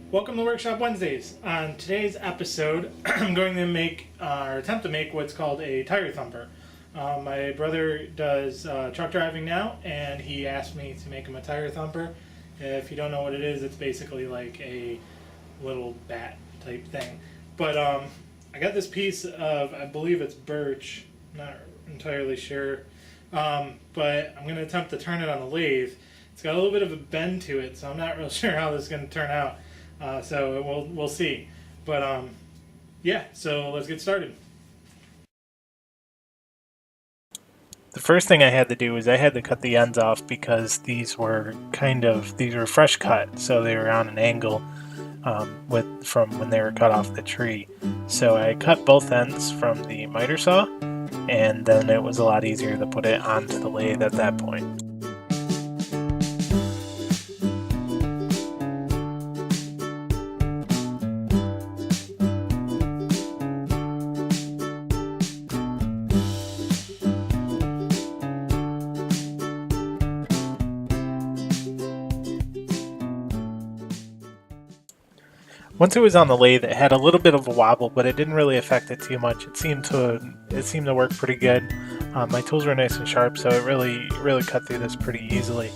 Welcome to Workshop Wednesdays. On today's episode, I'm going to make or attempt to make what's called a tire thumper. My brother does truck driving now, and he asked me to make him a tire thumper. If you don't know what it is, it's basically like a little bat type thing. But I got this piece of, I believe it's birch, not entirely sure, but I'm going to attempt to turn it on the lathe. It's got a little bit of a bend to it, so I'm not real sure how this is going to turn out. So we'll see. But yeah, so let's get started. The first thing I had to do is I had to cut the ends off because these were fresh cut, so they were on an angle from when they were cut off the tree. So I cut both ends from the miter saw, and then it was a lot easier to put it onto the lathe at that point. Once it was on the lathe, it had a little bit of a wobble, but it didn't really affect it too much. It seemed to work pretty good. My tools were nice and sharp, so it really cut through this pretty easily.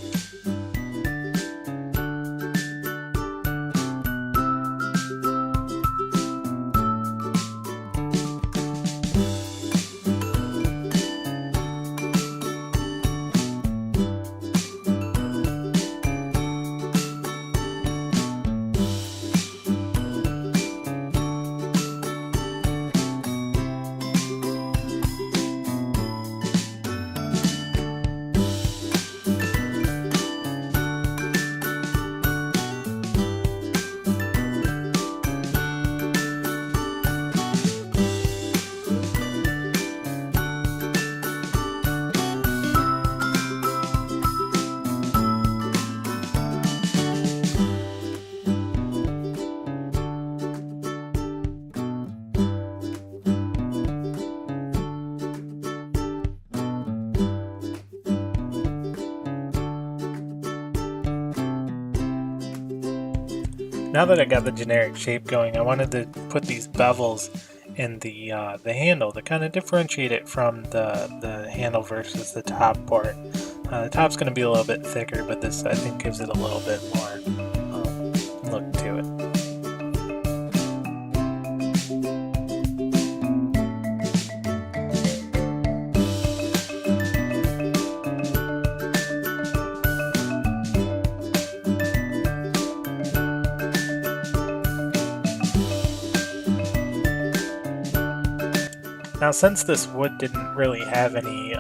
Now that I got the generic shape going, I wanted to put these bevels in the handle to kind of differentiate it from the handle versus the top part. The top's going to be a little bit thicker, but this I think gives it a little bit more look to it. Now, since this wood didn't really have any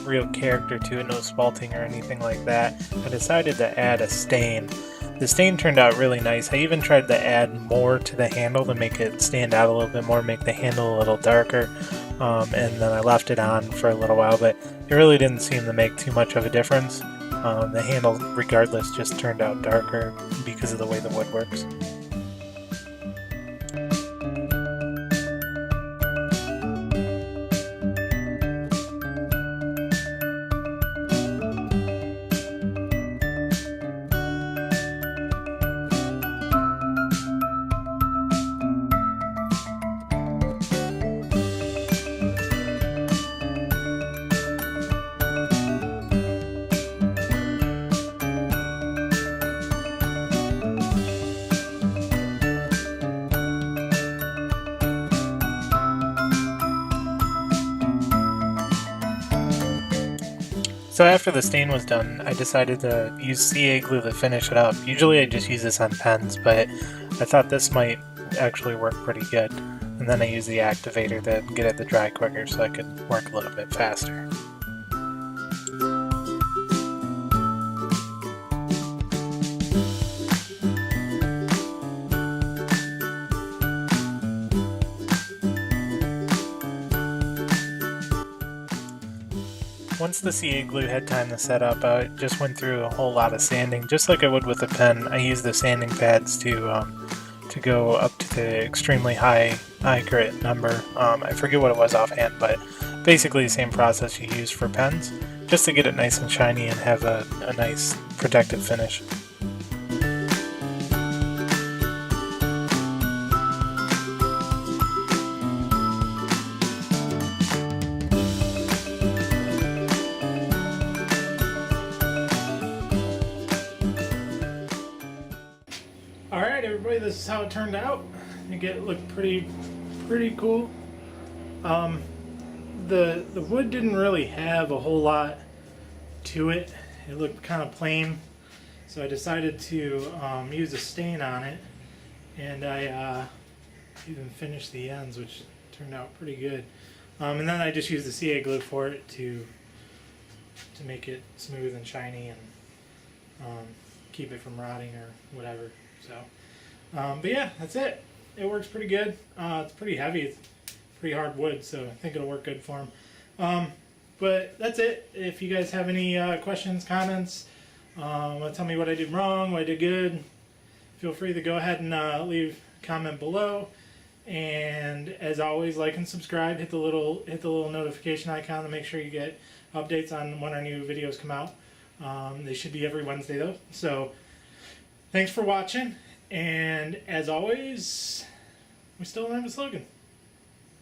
real character to it, no spalting or anything like that, I decided to add a stain. The stain turned out really nice. I even tried to add more to the handle to make it stand out a little bit more, make the handle a little darker, and then I left it on for a little while, but it really didn't seem to make too much of a difference. The handle, regardless, just turned out darker because of the way the wood works. So after the stain was done, I decided to use CA glue to finish it up. Usually I just use this on pens, but I thought this might actually work pretty good. And then I used the activator to get it to dry quicker so I could work a little bit faster. Once the CA glue had time to set up, I just went through a whole lot of sanding, just like I would with a pen. I used the sanding pads to go up to the extremely high grit number. I forget what it was offhand, but basically the same process you use for pens, just to get it nice and shiny and have a nice protective finish. everybody, this is how it turned out. I think it looked pretty cool. The wood didn't really have a whole lot to it. It looked kind of plain, so I decided to use a stain on it, and I even finished the ends, which turned out pretty good. And then I just used the CA glue for it to make it smooth and shiny and keep it from rotting or whatever. So, but yeah, that's it. It works pretty good. It's pretty heavy. It's pretty hard wood, so I think it'll work good for them. But that's it. If you guys have any questions, comments, tell me what I did wrong, what I did good, feel free to go ahead and leave a comment below. And as always, like and subscribe. Hit the little notification icon to make sure you get updates on when our new videos come out. They should be every Wednesday though. So thanks for watching. And as always, we still don't have a slogan.